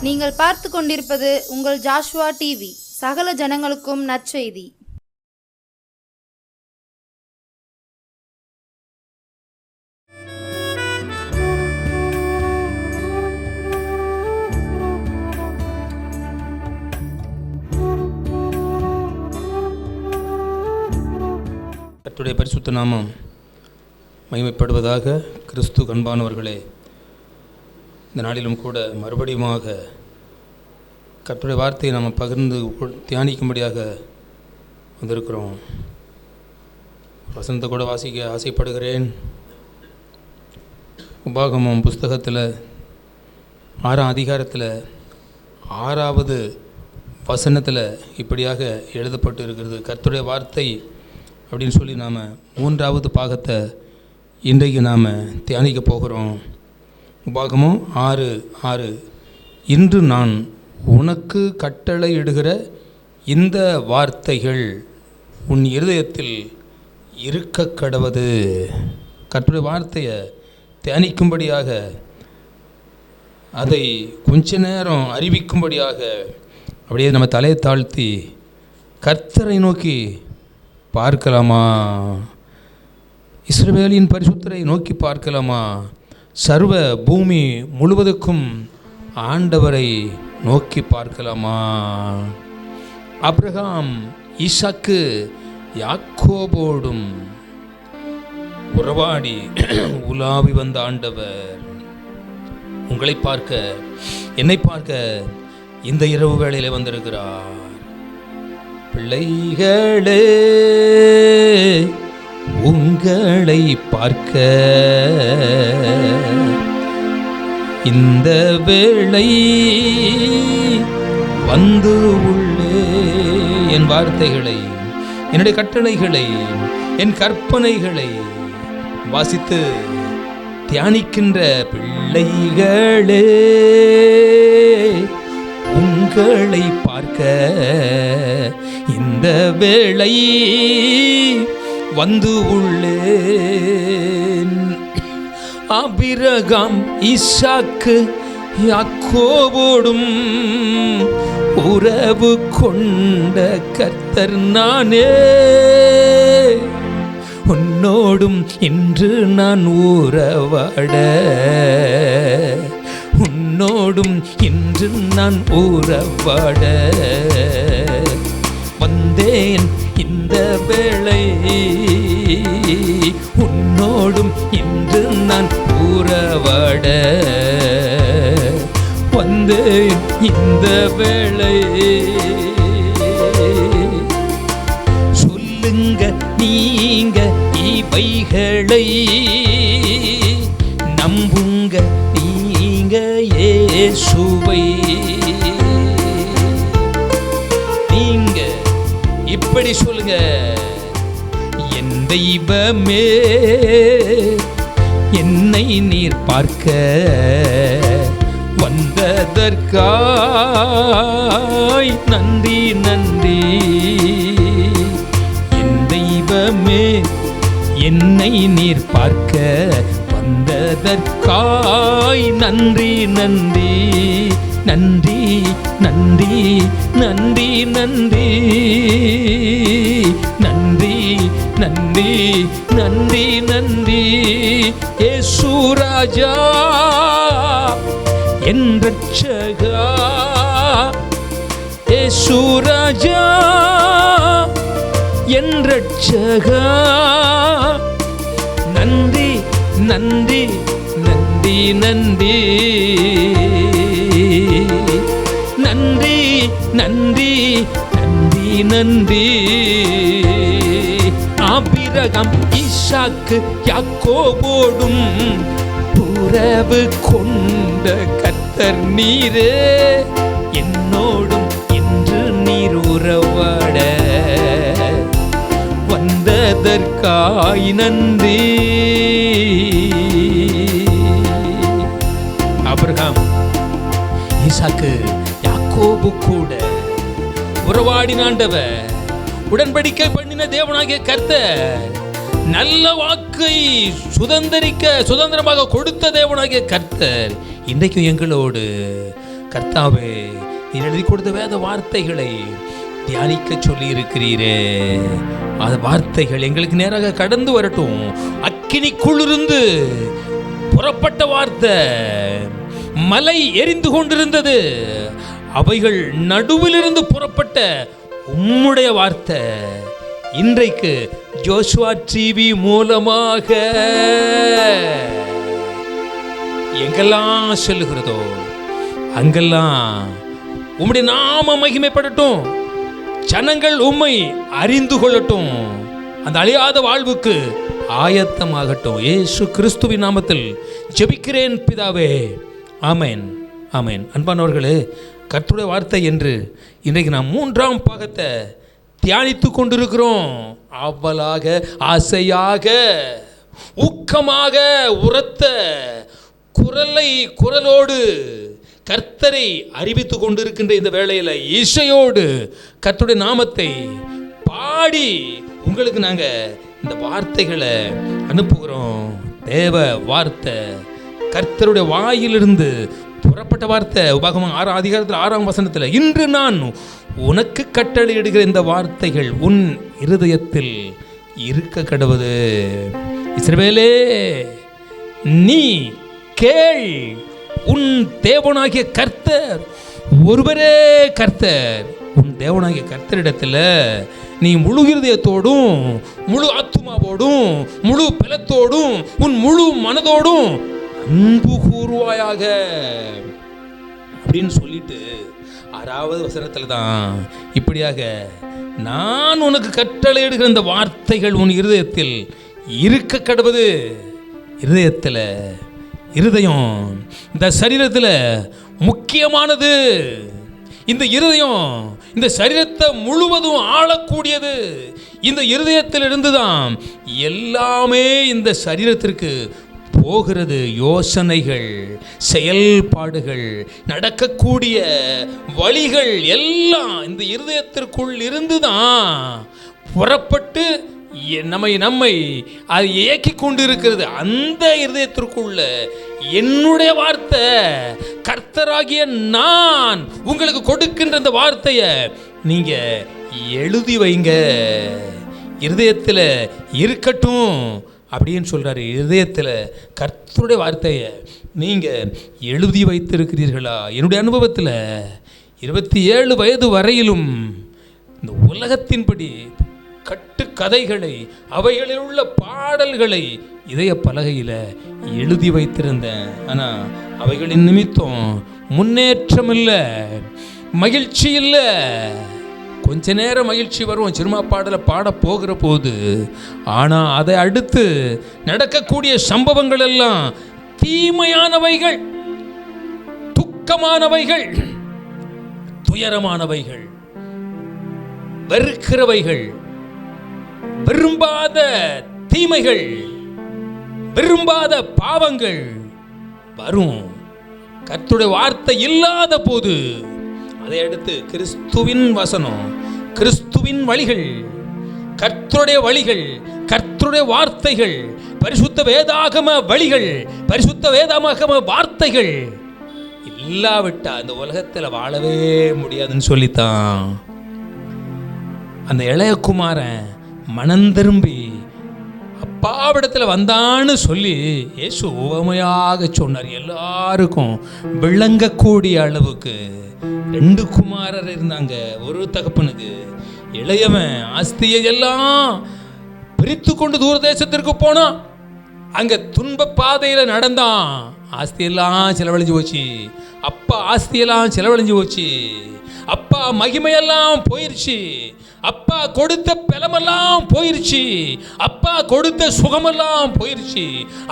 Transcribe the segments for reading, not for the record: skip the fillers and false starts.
நீங்கள் பார்த்து கொண்டிருப்பது உங்கள் ஜாஷுவா டிவி. சகல ஜனங்களுக்கும் நற்செய்தி. கர்த்தருடைய பரிசுத்த நாமம் மகிமைப்படுவதாக. கிறிஸ்து அன்பானவர்களே, இந்த நாளிலும் கூட மறுபடியுமாக கர்த்தருடைய வார்த்தையை நாம் பகிர்ந்து தியானிக்கும்படியாக வந்திருக்கிறோம். வசனத்தை கூட வாசிக்க ஆசைப்படுகிறேன். உபாகமம் புஸ்தகத்தில் 6ஆம் அதிகாரத்தில் 6வது வசனத்தில் இப்படியாக எழுதப்பட்டு இருக்கிறது. கர்த்தருடைய வார்த்தை அப்படின்னு சொல்லி நாம் 3வது பாகத்தை இன்றைக்கு நாம் தியானிக்க போகிறோம். உபாகமம் 6:6. இன்று நான் உனக்கு கட்டளையிடுகிற இந்த வார்த்தைகள் உன் இருதயத்தில் இருக்க கடவது. கர்த்தருடைய வார்த்தையை தியானிக்கும்படியாக, அதை கொஞ்ச நேரம் அறிவிக்கும்படியாக அப்படியே நம்ம தலையை தாழ்த்தி கர்த்தரை நோக்கி பார்க்கலாமா? இஸ்ரவேலின் பரிசுத்தரை நோக்கி பார்க்கலாமா? சர்வ பூமி முழுவதுக்கும் ஆண்டவரை நோக்கி பார்க்கலாமா? ஆபிரகாம், ஈசாக்கு, யாக்கோபோடும் உறவாடி உலாவி வந்த ஆண்டவர் உங்களை பார்க்க, என்னை பார்க்க இந்த இரவு வேளையிலே வந்திருக்கிறார். பிள்ளைகளே, உங்களை பார்க்க இந்த வேளை வந்து உள்ளே. என் வார்த்தைகளை, என்னுடைய கட்டளைகளை, என் கற்பனைகளை வாசித்து தியானிக்கின்ற பிள்ளைகளே, உங்களை பார்க்க இந்த வேளை வந்து உள்ளேன். ஆபிரகாம், ஈசாக்கு, யாக்கோபோடும் உறவு கொண்ட கர்த்தர் நானே. உன்னோடும் இன்று நான் உறவாட, உன்னோடும் இன்று நான் உறவாட வந்தேன் இந்த வேளை. உன்னோடும் இன்று நான் உறவாட வந்தேன் இந்த வேளை. சொல்லுங்க நீங்க இவைகளை, நம்புங்க நீங்க இயேசுவை. நீங்க இப்படி சொல்லுங்க, என் தெய்வமே, என்னை நீர் பார்க்க வந்ததற்காய் நன்றி நன்றி. என் தெய்வமே, என்னை நீர் பார்க்க வந்ததற்காய் நன்றி நன்றி நன்றி நன்றி நன்றி நன்றி நன்றி நன்றி நன்றி நன்றி. இயேசு ராஜா என் ரட்சகா, இயேசு ராஜா என் ரட்சகா. நன்றி நன்றி நன்றி நன்றி நன்றி நன்றி நன்றி நன்றி. ஆபிரகாம், ஈசாக்கு, யாக்கோபோடும் உறவு கொண்ட கர்த்தர் நீரே. என்னோடும் இன்று நீர் உறவாட வந்ததற்காய் நன்றி. ஆபிரகாம், ஈசாக்கு, யாக்கோபு கூட உறவாடினாண்டவர், உடன்படிக்கை பண்ணின தேவனாகிய கர்த்தர், நல்ல வாக்கை சுதந்திரமாக கொடுத்த தேவனாகிய கர்த்தர் இன்றைக்கும் எங்களோடு கர்த்தாவே, நீர் எழுதி கொடுத்த வேத வார்த்தைகளை தியானிக்க சொல்லி இருக்கிறீரே, அந்த வார்த்தைகள் எங்களுக்கு நேராக கடந்து வரட்டும். அக்கினிக்குள்ளிருந்து புறப்பட்ட வார்த்தை மலை எரிந்து கொண்டிருந்தது, அவைகள் நடுவிலிருந்து புறப்பட்ட உம்முடைய வார்த்தை இன்றைக்கு ஜோஷுவா டிவி மூலமாக எங்கெல்லாம் சொல்லுகிறதோ அங்கெல்லாம் உம்முடைய நாம மகிமைப்படட்டும், ஜனங்கள் உம்மை அறிந்து கொள்ளட்டும், அந்த அழியாத வாழ்வுக்கு ஆயத்தமாகட்டும். இயேசு கிறிஸ்துவின் நாமத்தில் ஜெபிக்கிறேன் பிதாவே, ஆமென், ஆமென். அன்பானவர்களே, கர்த்தருடைய வார்த்தை என்று இன்றைக்கு நாம் 3ஆம் பாகத்தை தியானித்து கொண்டிருக்கிறோம். ஆவலாக, ஆசையாக, ஊக்கமாக, உரத்த குரலோடு கர்த்தரை அறிவித்து கொண்டிருக்கின்ற இந்த வேளையில் இசையோடு கர்த்தருடைய நாமத்தை பாடி உங்களுக்கு நாங்கள் இந்த வார்த்தைகளை அனுப்புகிறோம். தேவ வார்த்தை கர்த்தருடைய வாயிலிருந்து புறப்பட்ட வார்த்தை. உபாகமம் 6 அதிகாரத்தில் 6ஆம் வசனத்தில், இன்று நான் உனக்கு கட்டளையிடுகிற இந்த வார்த்தைகள் உன் இருதயத்தில் இருக்க கடவுது. இஸ்ரவேலே, நீ கேள், உன் தேவனாகிய கர்த்தர் ஒருவரே கர்த்தர். உன் தேவனாகிய கர்த்தரிடத்தில் நீ முழு இருதயத்தோடும், முழு ஆத்துமாவோடும், முழு பலத்தோடும், உன் முழு மனதோடும் அன்பு கூறுவாயாக அப்படின்னு சொல்லிட்டு 6ஆவது வசனத்தில் தான் இப்படியாக, நான் உனக்கு கட்டளையிடுகிற இந்த வார்த்தைகள் உன் இருதயத்தில் இருக்க கடவுது. இருதயத்தில், இருதயம் இந்த சரீரத்தில் முக்கியமானது. இந்த இருதயம் இந்த சரீரத்தை முழுவதும் ஆளக்கூடியது. இந்த இருதயத்திலிருந்து தான் எல்லாமே இந்த சரீரத்திற்கு போகிறது. யோசனைகள், செயல்பாடுகள், நடக்கக்கூடிய வழிகள் எல்லாம் இந்த இருதயத்திற்குள் இருந்து தான் புறப்பட்டு நம்மை அது இயக்கி கொண்டு இருக்கிறது. அந்த இருதயத்திற்குள்ள என்னுடைய வார்த்தை, கர்த்தராகிய நான் உங்களுக்கு கொடுக்கின்ற இந்த வார்த்தையை நீங்க எழுதி வைங்க, இருதயத்தில் இருக்கட்டும் அப்படின்னு சொல்றாரு. இருதயத்தில் கர்த்தருடைய வார்த்தையை நீங்க எழுதி வைத்திருக்கிறீர்களா? என்னுடைய அனுபவத்தில் 27 வயது வரையிலும் இந்த உலகத்தின்படி கட்டுக்கதைகளை, அவைகளில் உள்ள பாடல்களை இதய பலகையில் எழுதி வைத்திருந்தேன். ஆனால் அவைகளின் நிமித்தம் முன்னேற்றம் இல்லை, மகிழ்ச்சி இல்லை. கொஞ்ச நேரம் மகிழ்ச்சி வரும் சினிமா பாடலை பாட போகிற போது, ஆனால் அதை அடுத்து நடக்கக்கூடிய சம்பவங்கள் எல்லாம் தீமையானவைகள், துக்கமானவைகள், துயரமானவைகள், வெறுக்கிறவைகள், விரும்பாத தீமைகள், விரும்பாத பாவங்கள் வரும். கர்த்தருடைய வார்த்தை இல்லாத போது அதை அடுத்து கிறிஸ்துவின் வசனம், கிறிஸ்துவின் வழிகள், கர்த்தருடைய வழிகள், கர்த்தருடைய வார்த்தைகள், பரிசுத்த வேதாகம வழிகள், பரிசுத்த வேதாகம வார்த்தைகள் இல்லாவிட்டா இந்த உலகத்தில் வாழவே முடியாதுன்னு சொல்லித்தான் அந்த இளையகுமாரன் மனம் திரும்பி அப்பாவிடத்தில் வந்தான்னு சொல்லி இயேசு உவமையாக சொன்னார். எல்லாருக்கும் விளங்கக்கூடிய அளவுக்கு 2 குமாரர் இருந்தாங்க. ஒரு தகப்பனுக்கு இளையவன் ஆஸ்தியை எல்லாம் பிரித்து கொண்டு தூர தேசத்திற்கு போனான். அங்கே துன்ப பாதையில் நடந்தான். ஆஸ்தியெல்லாம் செலவழிஞ்சு போச்சு. அப்பா ஆஸ்தியெல்லாம் செலவழிஞ்சு போச்சு. அப்பா மகிமையெல்லாம் போயிருச்சு. அப்பா கொடுத்த பலமெல்லாம் போயிருச்சு. அப்பா கொடுத்த சுகமெல்லாம் போயிருச்சு.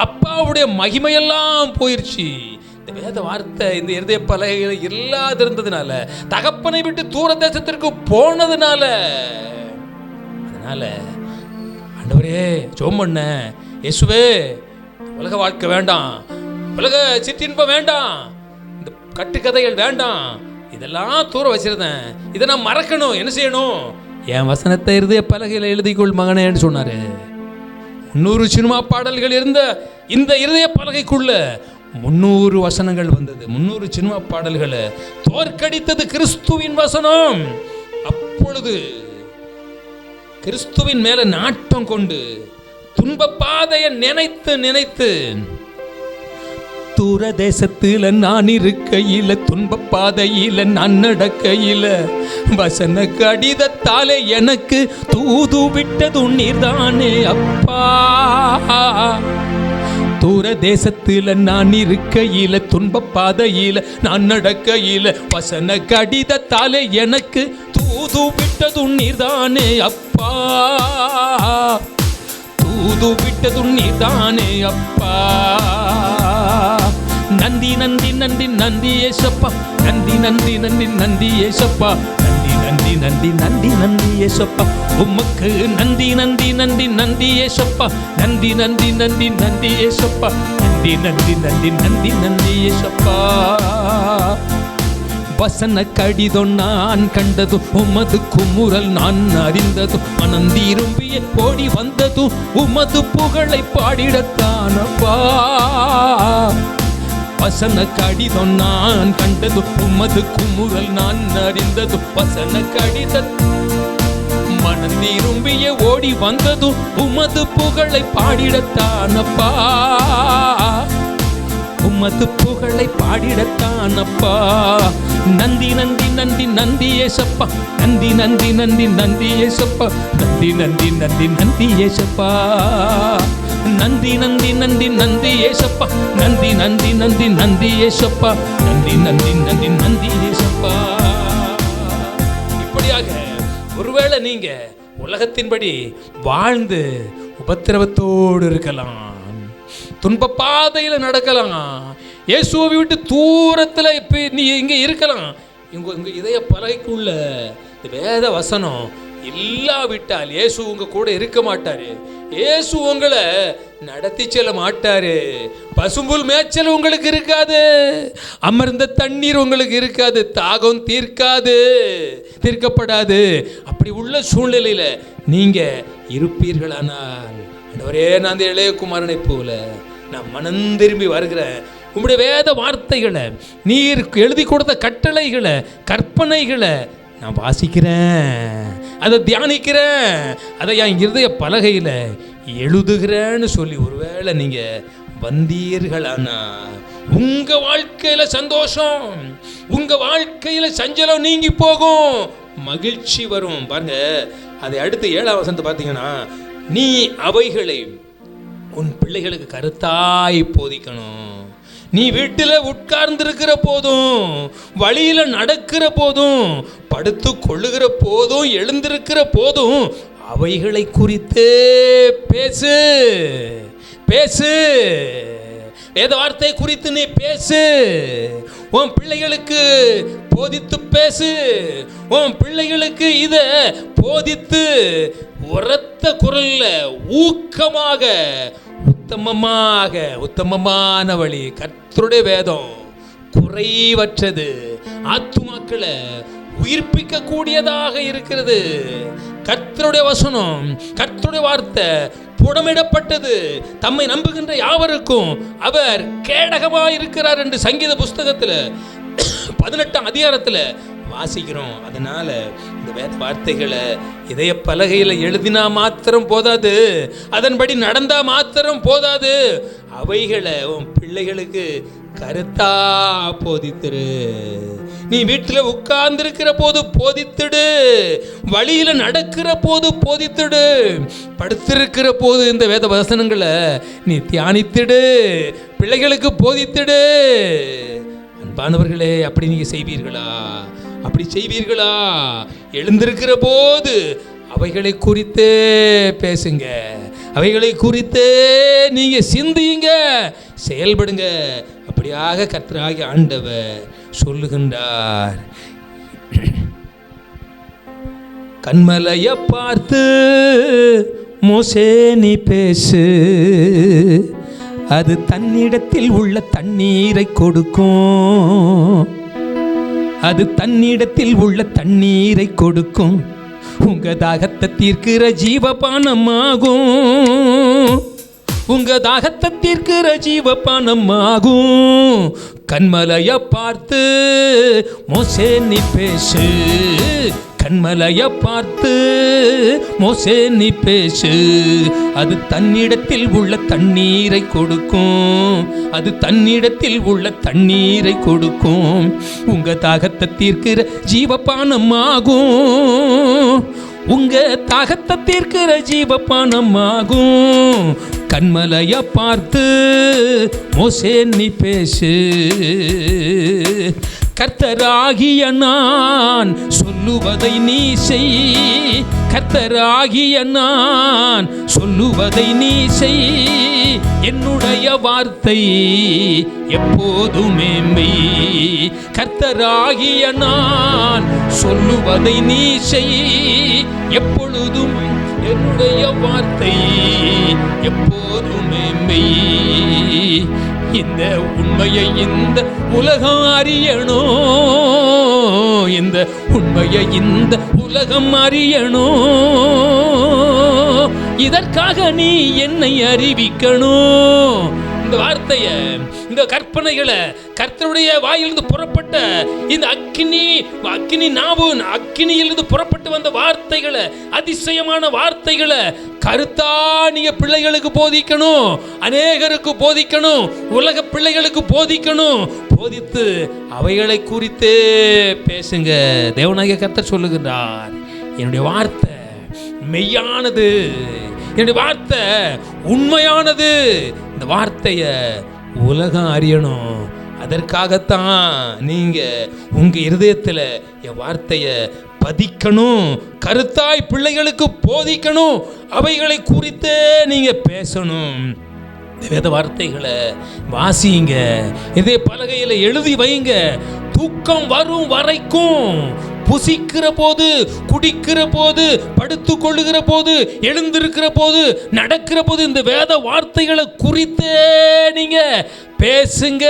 அப்பாவுடைய மகிமையெல்லாம் போயிருச்சு. இந்த வேத வார்த்தை இந்த இருதய பலகையில் இல்லாதிருந்ததுனால, தகப்பனை விட்டு தூர தேசத்திற்கு போனதுனால, அதனால ஆண்டவரே ஜெபம் பண்ண, இயேசுவே உலக வாழ்க்கை வேண்டாம், உலக சிற்றின்பம் வேண்டாம், இந்த கட்டுக்கதைகள் வேண்டாம், இதெல்லாம் தூர வச்சிருந்தேன், இதை நான் மறக்கணும். என்ன செய்யணும்? என் வசனத்தை இருதய பலகையில் எழுதிக்கொள் மகனேன்னு சொன்னாரு. 300 சினிமா பாடல்கள் இருந்த இந்த இருதய பலகைக்குள்ள 300 வசனங்கள் வந்தது. 300 சினிமா பாடல்களை தோற்கடித்தது கிறிஸ்துவின் வசனம். அப்பொழுது கிறிஸ்துவின் மேல நாட்டம் கொண்டு துன்ப பாதையை நினைத்து நினைத்து, தூர தேசத்துல நான் இருக்கையில, துன்ப பாதையில நான் நடக்கையில, வசன கடிதத்தாலே எனக்கு தூது விட்டது நீர்தானே அப்பா. தூர தேசத்துல நான் இருக்கையில, துன்ப பாதையில நான் நடக்கையில, வசன கடிதத்தாலே எனக்கு தூது விட்டது நீர்தானே அப்பா. தூது விட்டது நீர்தானே அப்பா. நந்தி நந்தி நந்தி நந்தி ஏசப்பா, நந்தி நந்தி நந்தி நந்தி ஏசப்பா, நந்தி நந்தி நந்தி நந்தி நந்தி ஏசப்பா. உமக்கு நந்தி நந்தி நந்தி நந்தி ஏசப்பா, நந்தி நந்தி நந்தி நந்தி ஏசப்பா, நந்தி நந்தி நந்தி நந்தி நந்தி ஏசப்பா. வசன கடிதம் நான் கண்டது, உமது குமுறல் நான் அறிந்தது, மனந்திரும்பிய ஓடி வந்தது, உமது புகழை பாடிடத்தானப்பா. வசன கடிதம் நான் கண்டது, உமது குமுறல் நான் அறிந்தது, வசன கடித மனந்திரும்பிய ஓடி வந்தது, உமது புகழை பாடிடத்தானப்பா. உமது புகழை பாடிடத்தானப்பா. நந்தி நந்தி நந்தி நந்தி ஏசப்பா, நந்தி நந்தி நந்தி நந்தி ஏசப்பா, நந்தி நந்தி நந்தி நந்தி ஏசப்பா, நந்தி நந்தி நந்தி நந்தி ஏசப்பா, நந்தி நந்தி நந்தி நந்தி ஏசப்பா, நந்தி நந்தி நந்தி நந்தி ஏசப்பா. இப்படியாக ஒருவேளை நீங்க உலகத்தின்படி வாழ்ந்து உபத்திரவத்தோடு இருக்கலாம், துன்ப பாதையில் நடக்கலாம், இயேசுவை விட்டு தூரத்தில் இப்போ நீ இங்கே இருக்கலாம். உங்க இதய பலகைக்குள்ள இந்த வேத வசனம் இல்லாவிட்டால் இயேசு உங்க கூட இருக்க மாட்டாரு. இயேசு உங்களை நடத்தி செல்ல மாட்டாரு. பசும்புல் மேய்ச்சல் உங்களுக்கு இருக்காது, அமர்ந்த தண்ணீர் உங்களுக்கு இருக்காது, தாகம் தீர்க்கப்படாது. அப்படி உள்ள சூழ்நிலையில நீங்க இருப்பீர்களானால், ஆண்டவரே நான் அந்த இளையகுமாரனை போல நான் மனம் திரும்பி வருகிறேன், உங்களுடைய வேத வார்த்தைகளை, நீர் எழுதி கொடுத்த கட்டளைகளை, கற்பனைகளை நான் வாசிக்கிறேன், அதை தியானிக்கிறேன், அதை என் இருதய பலகையில் எழுதுகிறேன்னு சொல்லி ஒருவேளை நீங்க வந்தீர்களானா உங்க வாழ்க்கையில சந்தோஷம், உங்க வாழ்க்கையில சஞ்சலம் நீங்கி போகும், மகிழ்ச்சி வரும். பாருங்க, அதை அடுத்து 7ஆம் வசனத்தை பார்த்தீங்கன்னா, நீ அவைகளை உன் பிள்ளைகளுக்கு கருத்தாய் போதிக்கணும். நீ வீட்டில் உட்கார்ந்திருக்கிற போதும், வழியில நடக்கிற போதும், படுத்து கொள்ளுகிற போதும், எழுந்திருக்கிற போதும் அவைகளை குறித்தே பேசு பேசு. வேத வார்த்தை குறித்து நீ பேசு, உன் பிள்ளைகளுக்கு போதித்து பேசு, உன் பிள்ளைகளுக்கு இத போதித்து உரத்த குரல்ல ஊக்கமாக உத்தமமான வழி. கர்த்தருடைய வேதம் குறைவற்றது, ஆத்துமாக்களை உயிர்ப்பிக்க கூடியதாக இருக்கிறது. கர்த்தருடைய வசனம், கர்த்தருடைய வார்த்தை புடமிடப்பட்டது, தம்மை நம்புகின்ற யாவருக்கும் அவர் கேடகமாக இருக்கிறார் என்று சங்கீத புஸ்தகத்தில் 18ஆம் அதிகாரத்தில் வாசிக்கிறோம். அதனால இந்த வேத வார்த்தைகளை இதய பலகையில் எழுதினா மாத்திரம் போதாது, அதன்படி நடந்தா மாத்திரம் போதாது, அவைகளை உன் பிள்ளைகளுக்கு கருத்தா போதித்துரு. நீ வீட்டில் உட்கார்ந்திருக்கிற போது போதித்துடு, வழியில நடக்கிற போது போதித்துடு, படுத்திருக்கிற போது இந்த வேத வசனங்களை நீ தியானித்துடு, பிள்ளைகளுக்கு போதித்துடு. அன்பானவர்களே, அப்படி நீங்க செய்வீர்களா? அப்படி செய்வீர்களா? எழுந்திருக்கிற போது அவைகளை குறித்தே பேசுங்க, அவைகளை குறித்தே நீங்க சிந்தியுங்க, செயல்படுங்க. அப்படியாக கர்த்தராகிய ஆண்டவர் சொல்லுகின்றார். கண்மலைய பார்த்து மோசே நீ பேசு, அது தன்னிடத்தில் உள்ள தண்ணீரை கொடுக்கும், அது தன்னிடத்தில் உள்ள தண்ணீரை கொடுக்கும், உங்க தாகத்தை தீர்க்கிற ஜீவபானமாகும். உங்க தாகத்தை தீர்க்கிற ஜீவபானம் ஆகும். கண்மலைய பார்த்து மோசே நீ பேசு, கண்மலைய பார்த்து மோசே நீ பேசு. அது தன்னிடத்தில் உள்ள தண்ணீரை கொடுக்கும், அது தன்னிடத்தில் உள்ள தண்ணீரை கொடுக்கும். உங்க தாகத்தை தீர்க்கிற ஜீவபானம் ஆகும், உங்க தாகத்தை தீர்க்கிற ஜீவபானம் ஆகும். கண்மலைய பார்த்து மோசே நீ பேசு. கர்த்தராகிய நான் சொல்லுவதை நீ செய், கர்த்தராகிய நான் சொல்லுவதை நீ செய். என்னுடைய வார்த்தை எப்போதுமே மெய். கர்த்தராகிய நான் சொல்லுவதை நீ செய், எப்பொழுதும் என்னுடைய வார்த்தை எப்போதுமே மெய். இந்த உண்மையை இந்த உலகம் அறியணும், இந்த உண்மையை இந்த உலகம் அறியணும். இதற்காக நீ என்னை அறிவிக்கணும். இந்த வார்த்தைய, இந்த கற்பனைகளை, கர்த்தருடைய வாயிலிருந்து புறப்பட்ட இந்த அக்கினி நாவு, அக்கினியிலிருந்து புறப்பட்டு வந்த வார்த்தைகளை, அதிசயமான வார்த்தைகளை கருத்தா நீங்க பிள்ளைகளுக்கு போதிக்கணும், அநேகருக்கு போதிக்கணும், உலக பிள்ளைகளுக்கு போதிக்கணும். போதித்து அவைகளை குறித்தே பேசுங்க. தேவனாகிய கர்த்தர் சொல்லுகின்றார், என்னுடைய வார்த்தை மெய்யானது, என்னுடைய வார்த்தை உண்மையானது. இந்த வார்த்தையை உலகம் அறியணும். அதற்காகத்தான் நீங்க உங்க இருதயத்தில் என் வார்த்தையை பதிக்கணும், கருத்தாய் பிள்ளைகளுக்கு போதிக்கணும், அவைகளை குறித்தே நீங்க பேசணும். வேத வார்த்தைகளை வாசிங்க, இதே பலகையில் எழுதி வைங்க. தூக்கம் வரும் வரைக்கும், புசிக்கிற போது, குடிக்கிற போது, படுத்து கொள்ளுகிற போது, எழுந்திருக்கிற போது, நடக்கிற போது இந்த வேத வார்த்தைகளை குறித்தே நீங்க பேசுங்க.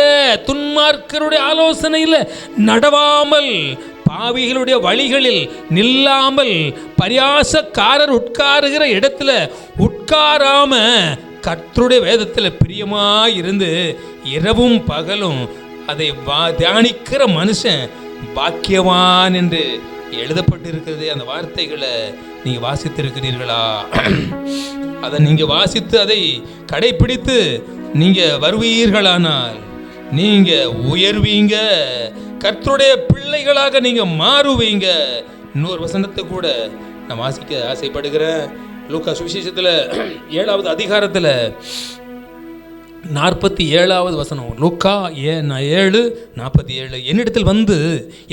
துன்மார்க்கருடைய ஆலோசனையில் நடவாமல், பாவிகளுடைய வழிகளில் நில்லாமல், பரியாசக்காரர் உட்காருகிற இடத்துல உட்காராம, கர்த்தருடைய வேதத்தில் பிரியமாய் இருந்து இரவும் பகலும் அதை தியானிக்கிற மனுஷன் பாக்கியவான் என்று எழுதப்பட்டிருக்கிறது. அந்த வார்த்தைகளை நீங்க வாசித்திருக்கிறீர்களா? அதை நீங்க வாசித்து அதை கடைபிடித்து நீங்க வருவீர்களானால் நீங்க உயர்வீங்க, கர்த்தருடைய பிள்ளைகளாக நீங்க மாறுவீங்க. இன்னொரு வசனத்தை கூட நான் வாசிக்க ஆசைப்படுகிறேன். லூக்கா சுவிசேஷத்தில் 7வது அதிகாரத்தில் 47வது வசனம். லூக்கா 7:47. என்னிடத்தில் வந்து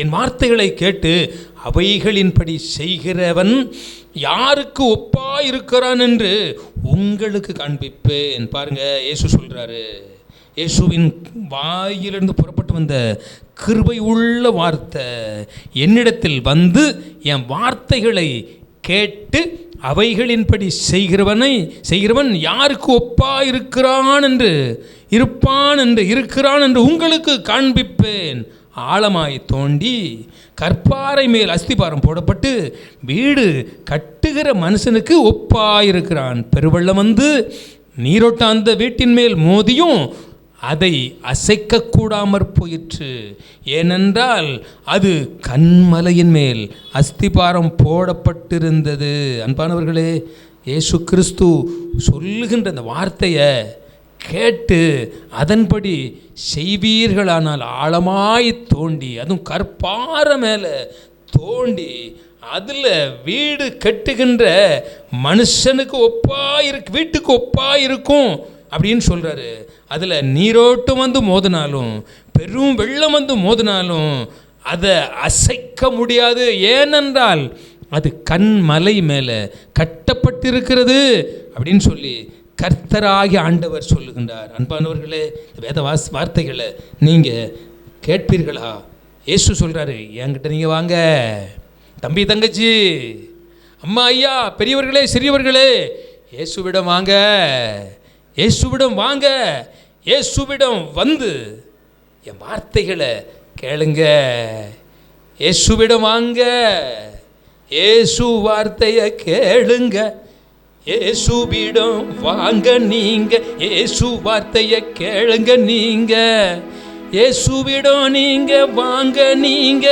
என் வார்த்தைகளை கேட்டு அவைகளின்படி செய்கிறவன் யாருக்கு ஒப்பாயிருக்கிறான் என்று உங்களுக்கு காண்பிப்பேன். பாருங்க, இயேசு சொல்றாரு, இயேசுவின் வாயிலிருந்து புறப்பட்டு வந்த கிருபை உள்ள வார்த்தை, என்னிடத்தில் வந்து என் வார்த்தைகளை கேட்டு அவைகளின்படி செய்கிறவன் யாருக்கு ஒப்பாயிருக்கிறான் என்று இருக்கிறான் என்று உங்களுக்கு காண்பிப்பேன். ஆழமாய் தோண்டி கற்பாறை மேல் அஸ்திபாரம் போடப்பட்டு வீடு கட்டுகிற மனுஷனுக்கு ஒப்பாயிருக்கிறான். பெருவெள்ளம் வந்து நீரோட்டம் அந்த வீட்டின் மேல் மோதியும் அதை அசைக்க கூடாமற் போயிற்று. ஏனென்றால் அது கன்மலையின் மேல் அஸ்திபாரம் போடப்பட்டிருந்தது. அன்பானவர்களே, இயேசு கிறிஸ்து சொல்லுகின்ற அந்த வார்த்தையை கேட்டு அதன்படி செய்வீர்களானால், ஆழமாய் தோண்டி, அதுவும் கற்பாறை மேலே தோண்டி அதில் வீடு கட்டுகின்ற மனுஷனுக்கு வீட்டுக்கு ஒப்பாயிருக்கும் அப்படின்னு சொல்கிறாரு. அதில் நீரோட்டம் வந்து மோதினாலும், பெரும் வெள்ளம் வந்து மோதினாலும் அதை அசைக்க முடியாது. ஏனென்றால் அது கன்மலை மேலே கட்டப்பட்டிருக்கிறது அப்படின்னு சொல்லி கர்த்தராகி ஆண்டவர் சொல்லுகின்றார். அன்பானவர்களே, வேத வார்த்தைகளை நீங்கள் கேட்பீர்களா? இயேசு சொல்கிறாரு, என்கிட்ட நீங்கள் வாங்க, தம்பி தங்கச்சி, அம்மா ஐயா, பெரியவர்களே சிறியவர்களே, இயேசுவிடம் வாங்க, இயேசுவிடம் வாங்க, இயேசுவிடம் வந்து என் வார்த்தைகளை கேளுங்க. இயேசுவிடம் வாங்க, இயேசு வார்த்தையை கேளுங்க, இயேசுவிடம் வாங்க நீங்க, இயேசு வார்த்தைய கேளுங்க நீங்க. இயேசுவிடம் நீங்க வாங்க நீங்க,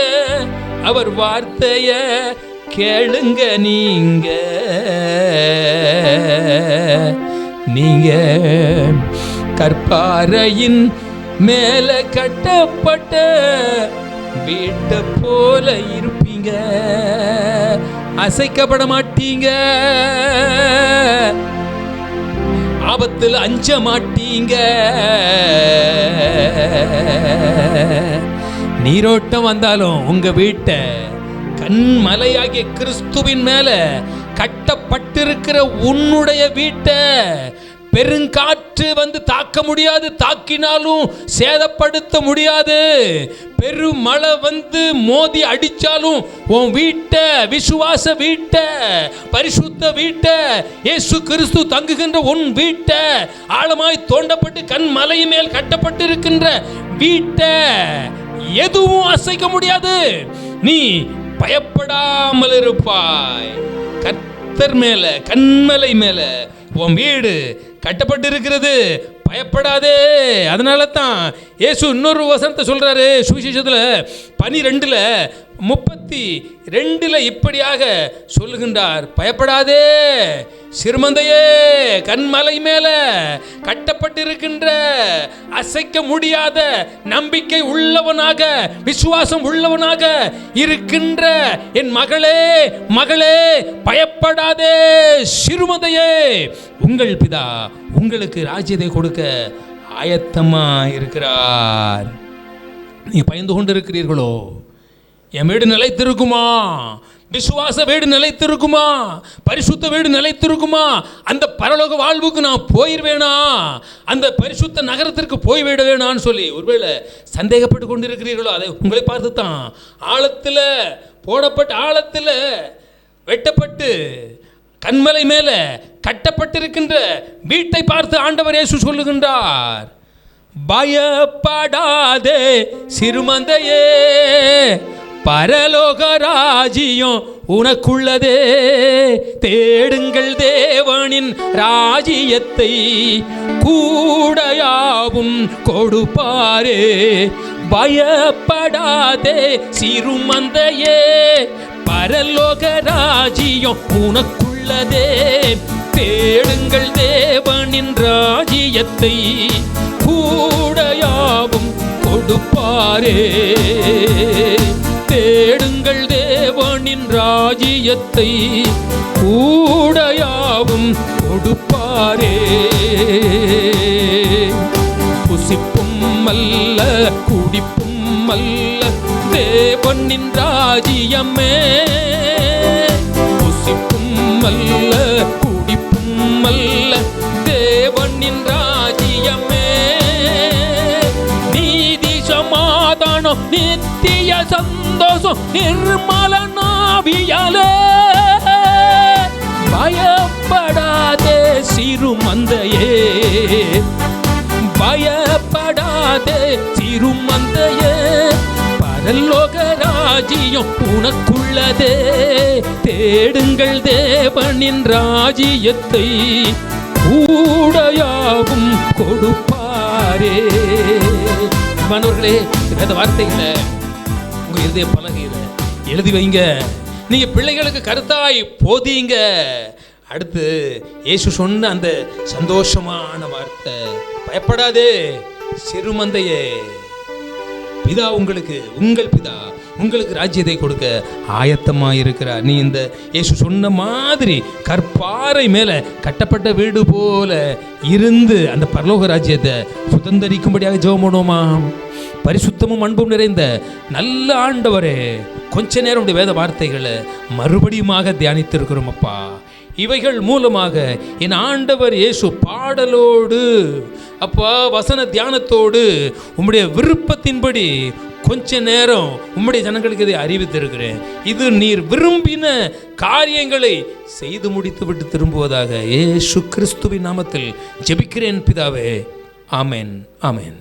அவர் வார்த்தைய கேளுங்க நீங்க. நீங்க கற்பாறையின் மேல கட்டப்பட்ட வீட்டை போல இருப்பீங்க, அசைக்கப்பட மாட்டீங்க, ஆபத்தில் அஞ்ச மாட்டீங்க. நீரோட்டம் வந்தாலும் உங்க வீட்டை கண்மலையாகிய கிறிஸ்துவின் மேல கட்டப்பட்டிருக்கிற உன்னுடைய வீட்டை பெருங்காற்று வந்து தாக்க முடியாது, தாக்கினாலும் சேதப்படுத்த முடியாது. பெருமழை வந்து மோதி அடிச்சாலும் உன் வீட்டை, விசுவாச வீட்டை, பரிசுத்த வீட்டை, இயேசு கிறிஸ்து தங்குகின்ற உன் வீட்டை, ஆழமாய் தோண்டப்பட்டு கண்மலை மேல் கட்டப்பட்டிருக்கின்ற வீட்டை எதுவும் அசைக்க முடியாது. நீ பயப்படாமல் இருப்பாய். கர்த்தர் மேல, கண்மலை மேல உன் வீடு கட்டப்பட்டிருக்கிறது, பயப்படாதே. அதனால தான் இயேசு இன்னொரு வசனத்தை சொல்றாரு சுவிசேஷத்தில் 12:32 இப்படியாக சொல்லுகின்றார், பயப்படாதே சிறுமந்தையே, கண்மலை மேல கட்டப்பட்டிருக்கின்ற அசைக்க முடியாத நம்பிக்கை உள்ளவனாக, விசுவாசம் உள்ளவனாக இருக்கின்ற என் மகளே, மகளே, பயப்படாதே சிறுமந்தையே, உங்கள் பிதா உங்களுக்கு ராஜ்யத்தை கொடுக்க ஆயத்தமா இருக்கிறார். நீ பயந்து கொண்டு இருக்கிறீர்களோ? என் வீடு நிலைத்திருக்குமா? விசுவாச வீடு நிலைத்திருக்குமா? பரிசுத்த வீடு நிலைத்திருக்குமா? அந்த பரலோக வாழ்வுக்கு நான் போயிடுவேனா? அந்த பரிசுத்த நகரத்திற்கு போய்விட வேணான்னு சொல்லி ஒருவேளை சந்தேகப்பட்டு கொண்டு இருக்கிறீர்களோ? அதை உங்களை பார்த்து தான் ஆழத்தில் போடப்பட்ட, ஆழத்தில் வெட்டப்பட்டு கண்மலை மேல கட்டப்பட்டிருக்கின்ற வீட்டை பார்த்து ஆண்டவர் இயேசு சொல்லுகின்றார், பயப்படாதே சிறுமந்தையே, பரலோக ராஜ்யம் உனக்குள்ளதே, தேடுங்கள் தேவனின் ராஜ்யத்தை, கூடையாவும் கொடுப்பாரே. பயப்படாதே சிறுமந்தையே, பரலோக ராஜ்யம் உனக்குள்ளதே, தேடுங்கள் தேவனின் ராஜ்யத்தை, கூடையாவும் கொடுப்பாரே. தேடுங்கள் தேவனின் ராஜ்யத்தை, கூடையாவும் கொடுப்பாரே. புசிப்பும் அல்ல குடிப்பும் அல்ல தேவனின் ராஜ்யமே, புசிப்பும் அல்ல குடிப்பும் அல்ல தேவனின் ராஜ்யமே, நீதி சமாதானம் நித்திய சந்தோஷம் நிர்மல நாவியாலே. பயப்படாதே சிறுமந்தையே, பயப்படாதே சிறுமந்தையே, பரலோக ராஜ்யம் உனக்குள்ளதே, தேடுங்கள் தேவனின் ராஜ்யத்தை, கூடையாவும் கொடுப்பாரே. மாணவர்களே, வேத வார்த்தைகளை உங்க இதய பலகையில எழுதி வைங்க. நீங்க பிள்ளைகளுக்கு கருத்தாய் போதீங்க. அடுத்து இயேசு சொன்ன அந்த சந்தோஷமான வார்த்தை, பயப்படாதே சிறுமந்தையே, பிதா உங்களுக்கு, உங்கள் பிதா உங்களுக்கு ராஜ்யத்தை கொடுக்க ஆயத்தமாக இருக்கிறார். நீ இந்த இயேசு சொன்ன மாதிரி கற்பாறை மேலே கட்டப்பட்ட வீடு போல இருந்து அந்த பரலோக ராஜ்யத்தை சுதந்தரிக்கும்படியாக ஜெபம் பண்ணுவோமா? பரிசுத்தமும் அன்பும் நிறைந்த நல்ல ஆண்டவரே, கொஞ்ச நேரம் உடைய வேத வார்த்தைகளை மறுபடியுமாக தியானித்திருக்கிறோம் அப்பா. இவைகள் மூலமாக என் ஆண்டவர் இயேசு பாடலோடு அப்பா வசன தியானத்தோடு உம்முடைய விருப்பத்தின்படி கொஞ்ச நேரம் உம்முடைய ஜனங்களுக்கு இதை அறிவித்திருக்கிறேன். இது நீர் விரும்பின காரியங்களை செய்து முடித்து விட்டு திரும்புவதாக இயேசு கிறிஸ்துவின் நாமத்தில் ஜெபிக்கிறேன் பிதாவே. ஆமென், ஆமென்.